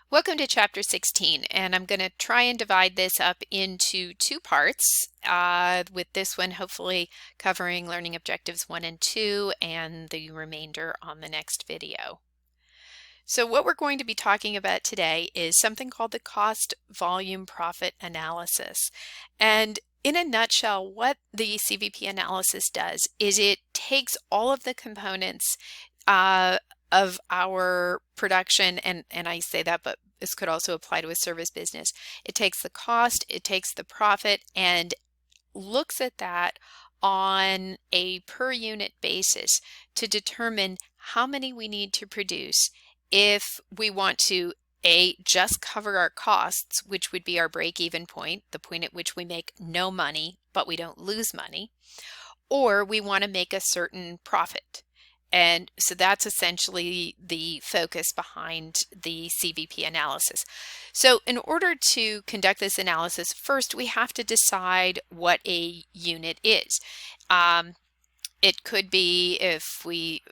Welcome to Chapter 16, and I'm going to try and divide this up into two parts, with this one hopefully covering learning objectives 1 and 2 and the remainder on the next video. So what we're going to be talking about today is something called the cost volume profit analysis. And in a nutshell, what the CVP analysis does is it takes all of the components of our production, and I say that, but this could also apply to a service business. It takes the cost, it takes the profit, and looks at that on a per unit basis to determine how many we need to produce if we want to just cover our costs, which would be our break-even point, the point at which we make no money but we don't lose money, or we want to make a certain profit. And so that's essentially the focus behind the CVP analysis. So in order to conduct this analysis, first we have to decide what a unit is. It could be, if we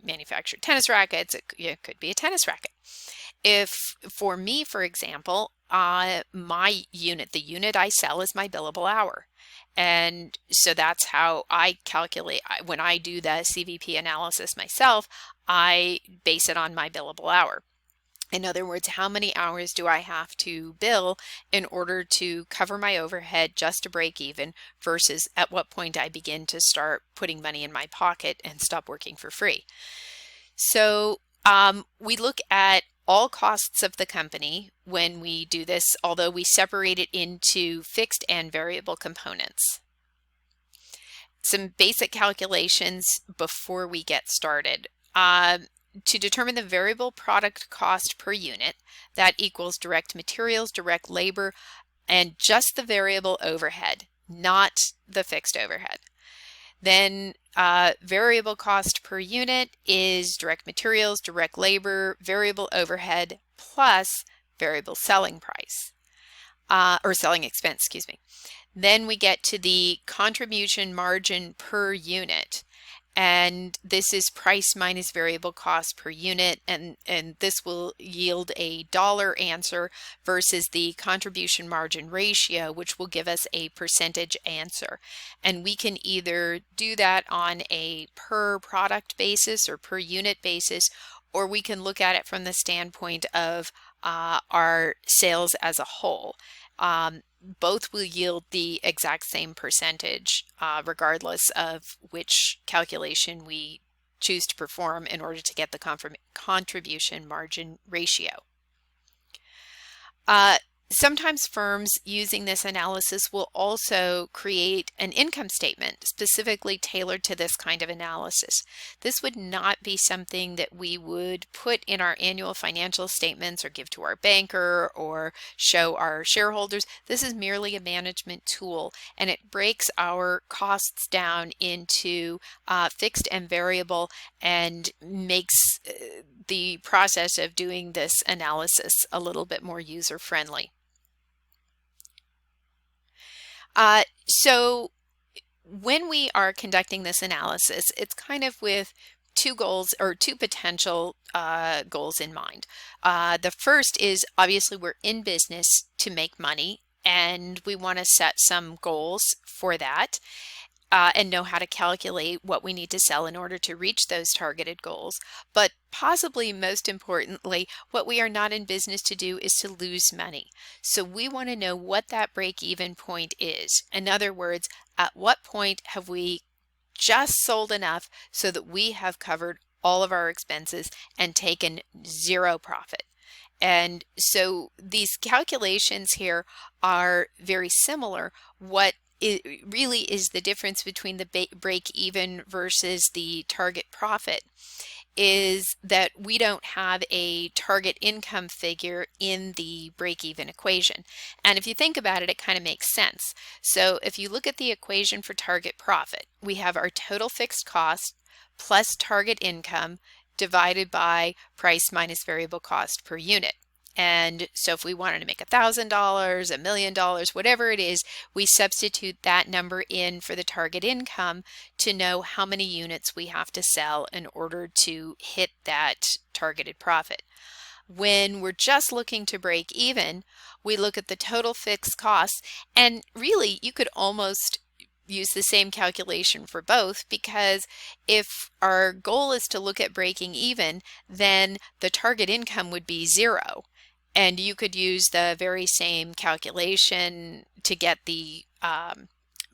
manufacture tennis rackets, it could be a tennis racket. If, for me, for example, my unit, the unit I sell, is my billable hour. And so that's how I calculate. When I do the CVP analysis myself, I base it on my billable hour. In other words, how many hours do I have to bill in order to cover my overhead just to break even, versus at what point I begin to start putting money in my pocket and stop working for free. So we look at all costs of the company when we do this, although we separate it into fixed and variable components. Some basic calculations before we get started. To determine the variable product cost per unit, that equals direct materials, direct labor, and just the variable overhead, not the fixed overhead. Then variable cost per unit is direct materials, direct labor, variable overhead, plus variable selling price, or selling expense, excuse me. Then we get to the contribution margin per unit. And this is price minus variable cost per unit, and this will yield a dollar answer versus the contribution margin ratio, which will give us a percentage answer. And we can either do that on a per product basis or per unit basis, or we can look at it from the standpoint of our sales as a whole. Both will yield the exact same percentage, regardless of which calculation we choose to perform in order to get the contribution margin ratio. Sometimes firms using this analysis will also create an income statement specifically tailored to this kind of analysis. This would not be something that we would put in our annual financial statements or give to our banker or show our shareholders. This is merely a management tool, and it breaks our costs down into fixed and variable, and makes the process of doing this analysis a little bit more user-friendly. So when we are conducting this analysis, it's kind of with two goals, or two potential goals in mind. The first is, obviously, we're in business to make money, and we want to set some goals for that. And know how to calculate what we need to sell in order to reach those targeted goals. But possibly most importantly, what we are not in business to do is to lose money. So we want to know what that break-even point is. In other words, at what point have we just sold enough so that we have covered all of our expenses and taken zero profit? And so these calculations here are very similar. What it really is the difference between the break-even versus the target profit is that we don't have a target income figure in the break-even equation. And if you think about it, it kind of makes sense. So if you look at the equation for target profit, we have our total fixed cost plus target income divided by price minus variable cost per unit. And so if we wanted to make $1,000, $1 million, whatever it is, we substitute that number in for the target income to know how many units we have to sell in order to hit that targeted profit. When we're just looking to break even, we look at the total fixed costs, and really you could almost use the same calculation for both, because if our goal is to look at breaking even, then the target income would be 0. And you could use the very same calculation to get the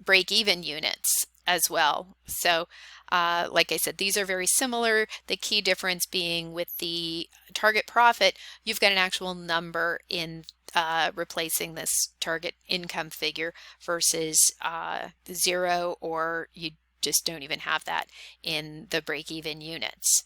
break-even units as well. So like I said, these are very similar. The key difference being with the target profit, you've got an actual number in replacing this target income figure versus 0, or you just don't even have that in the break-even units.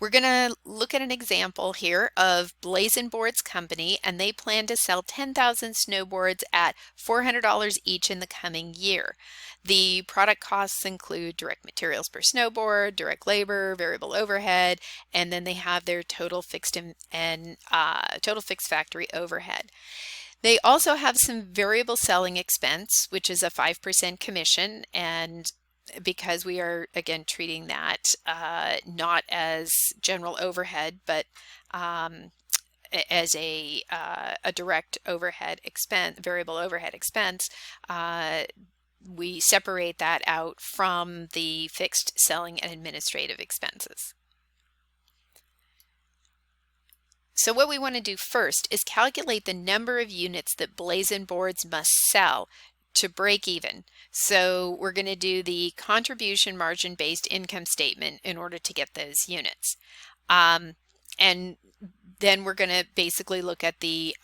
We're going to look at an example here of Blazin' Boards Company, and they plan to sell 10,000 snowboards at $400 each in the coming year. The product costs include direct materials per snowboard, direct labor, variable overhead, and then they have their total fixed total fixed factory overhead. They also have some variable selling expense, which is a 5% commission, and because we are again treating that not as general overhead, but as a direct overhead expense, variable overhead expense, we separate that out from the fixed selling and administrative expenses. So what we want to do first is calculate the number of units that Blazin' Boards must sell to break even. So we're going to do the contribution margin based income statement in order to get those units. And then we're going to basically look at the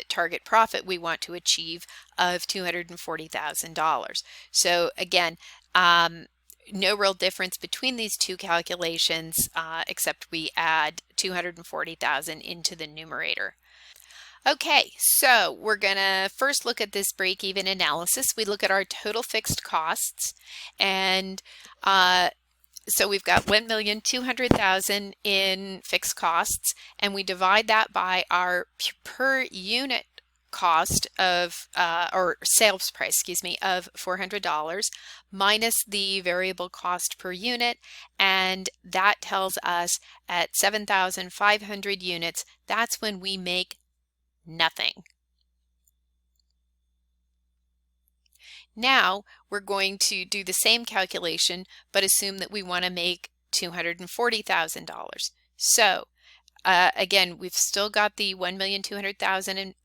target profit we want to achieve of $240,000. So again, no real difference between these two calculations, except we add 240,000 into the numerator. Okay, so we're going to first look at this break-even analysis. We look at our total fixed costs, and so we've got 1,200,000 in fixed costs, and we divide that by our per unit cost of or sales price, excuse me, of $400 minus the variable cost per unit, and that tells us at 7,500 units, that's when we make nothing. Now we're going to do the same calculation, but assume that we want to make $240,000. So again, we've still got the 1,200,000 in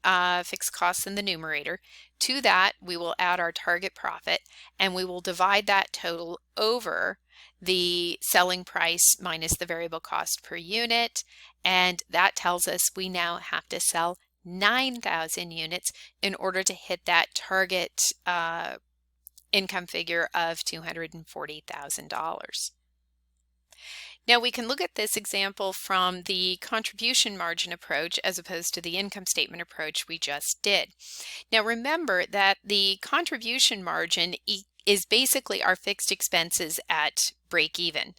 fixed costs in the numerator. To that, we will add our target profit, and we will divide that total over the selling price minus the variable cost per unit, and that tells us we now have to sell 9,000 units in order to hit that target income figure of $240,000. Now we can look at this example from the contribution margin approach as opposed to the income statement approach we just did. Now remember that the contribution margin is basically our fixed expenses at break even.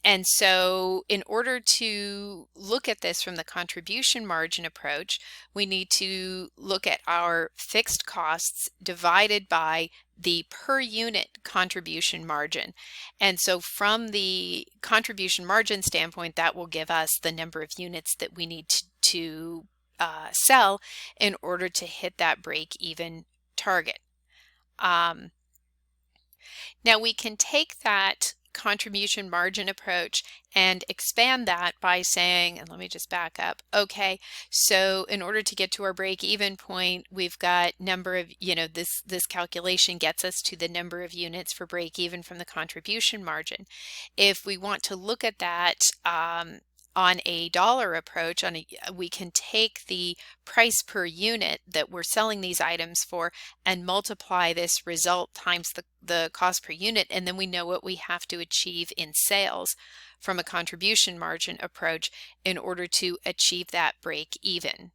And so in order to look at this from the contribution margin approach, we need to look at our fixed costs divided by the per unit contribution margin. And so from the contribution margin standpoint, that will give us the number of units that we need to sell in order to hit that break-even target. Now we can take that contribution margin approach and expand that by saying, and let me just back up. Okay, so in order to get to our break-even point, we've got number of, this calculation gets us to the number of units for break-even from the contribution margin. If we want to look at that on a dollar approach, we can take the price per unit that we're selling these items for and multiply this result times the cost per unit, and then we know what we have to achieve in sales from a contribution margin approach in order to achieve that break even.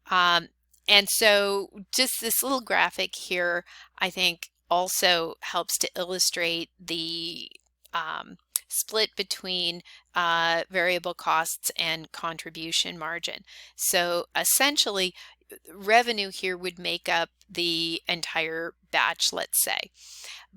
And so just this little graphic here, I think also helps to illustrate the split between variable costs and contribution margin. So essentially, revenue here would make up the entire batch, let's say,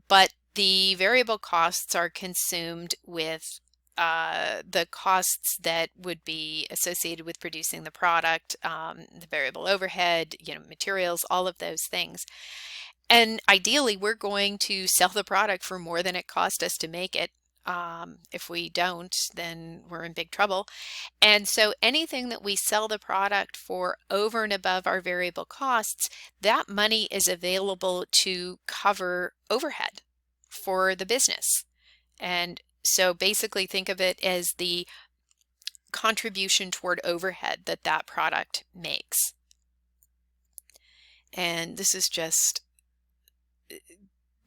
but the variable costs are consumed with the costs that would be associated with producing the product, the variable overhead, materials, all of those things. And ideally, we're going to sell the product for more than it cost us to make it. If we don't, then we're in big trouble. And so anything that we sell the product for over and above our variable costs, that money is available to cover overhead for the business. And so basically think of it as the contribution toward overhead that that product makes. And this is just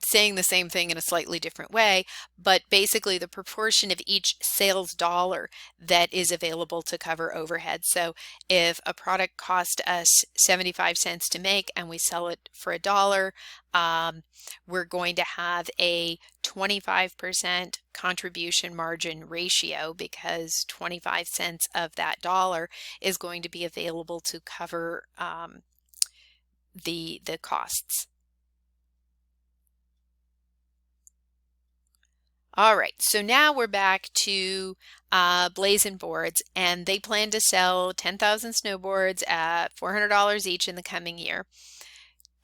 saying the same thing in a slightly different way, but basically the proportion of each sales dollar that is available to cover overhead. So if a product cost us 75 cents to make and we sell it for $1, we're going to have a 25% contribution margin ratio, because 25 cents of that dollar is going to be available to cover the costs. All right, so now we're back to Blazing Boards, and they plan to sell 10,000 snowboards at $400 each in the coming year.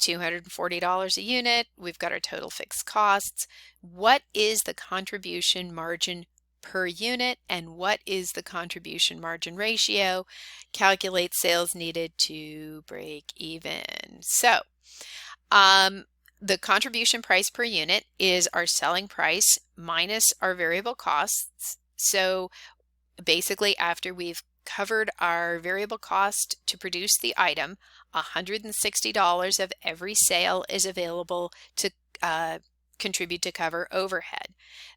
$240 a unit. We've got our total fixed costs. What is the contribution margin per unit, and what is the contribution margin ratio? Calculate sales needed to break even. So, the contribution price per unit is our selling price minus our variable costs. So basically, after we've covered our variable cost to produce the item, $160 of every sale is available to contribute to cover overhead.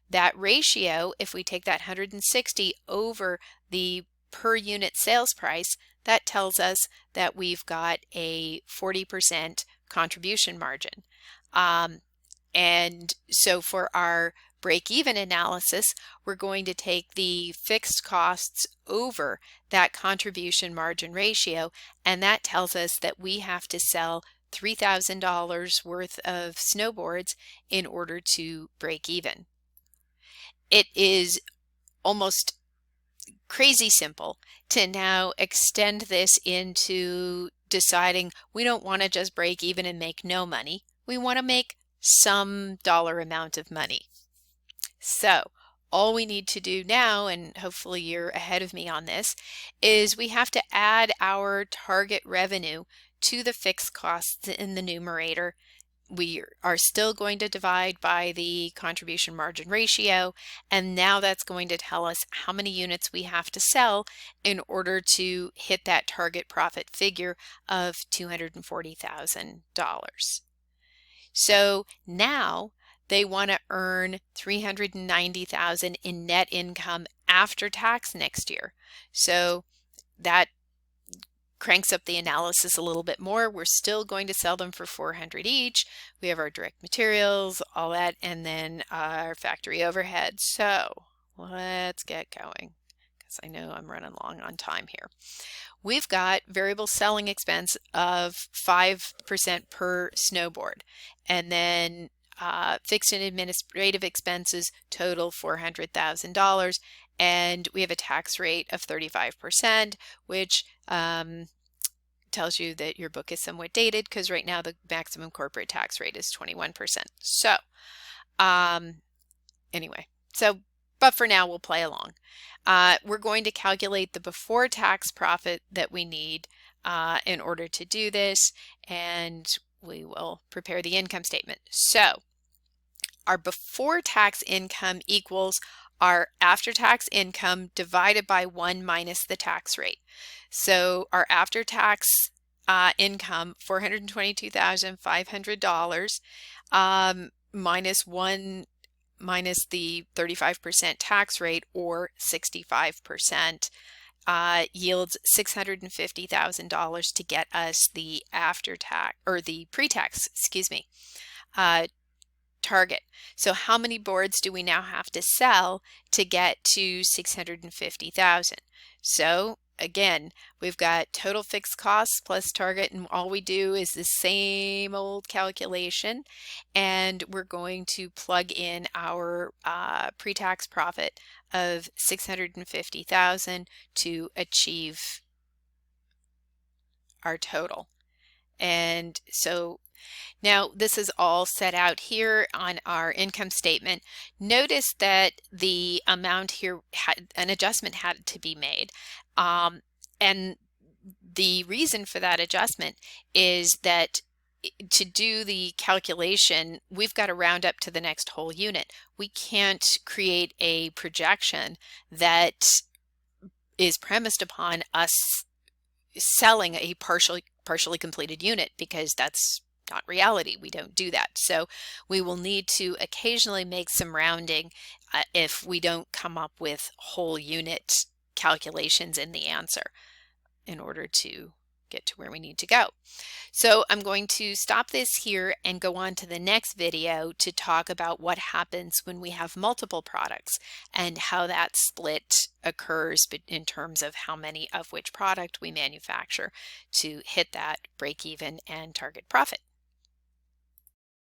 That ratio, if we take that 160 over the per unit sales price, that tells us that we've got a 40% contribution margin. And so for our break-even analysis, we're going to take the fixed costs over that contribution margin ratio, and that tells us that we have to sell $3,000 worth of snowboards in order to break even. It is almost crazy simple to now extend this into deciding we don't want to just break even and make no money. We want to make some dollar amount of money. So all we need to do now, and hopefully you're ahead of me on this, is we have to add our target revenue to the fixed costs in the numerator. We are still going to divide by the contribution margin ratio, and now that's going to tell us how many units we have to sell in order to hit that target profit figure of $240,000. So now they want to earn $390,000 in net income after tax next year. So that cranks up the analysis a little bit more. We're still going to sell them for $400 each. We have our direct materials, all that, and then our factory overhead. So let's get going, because I know I'm running long on time here. We've got variable selling expense of 5% per snowboard, and then fixed and administrative expenses total $400,000, and we have a tax rate of 35%, which tells you that your book is somewhat dated, because right now the maximum corporate tax rate is 21%. So anyway, but for now we'll play along. We're going to calculate the before tax profit that we need in order to do this, and we will prepare the income statement. So our before tax income equals our after-tax income divided by 1 minus the tax rate. So our after-tax income, $422,500, minus 1 minus the 35% tax rate, or 65%, yields $650,000 to get us the after-tax, or the pre-tax, target. So how many boards do we now have to sell to get to $650,000? So again, we've got total fixed costs plus target, and all we do is the same old calculation, and we're going to plug in our pre-tax profit of 650,000 to achieve our total. And so now this is all set out here on our income statement. Notice that the amount here had an adjustment had to be made. And the reason for that adjustment is that to do the calculation, we've got to round up to the next whole unit. We can't create a projection that is premised upon us selling a partially completed unit, because that's not reality. We don't do that. So we will need to occasionally make some rounding if we don't come up with whole unit calculations in the answer in order to get to where we need to go. So I'm going to stop this here and go on to the next video to talk about what happens when we have multiple products and how that split occurs in terms of how many of which product we manufacture to hit that break even and target profit.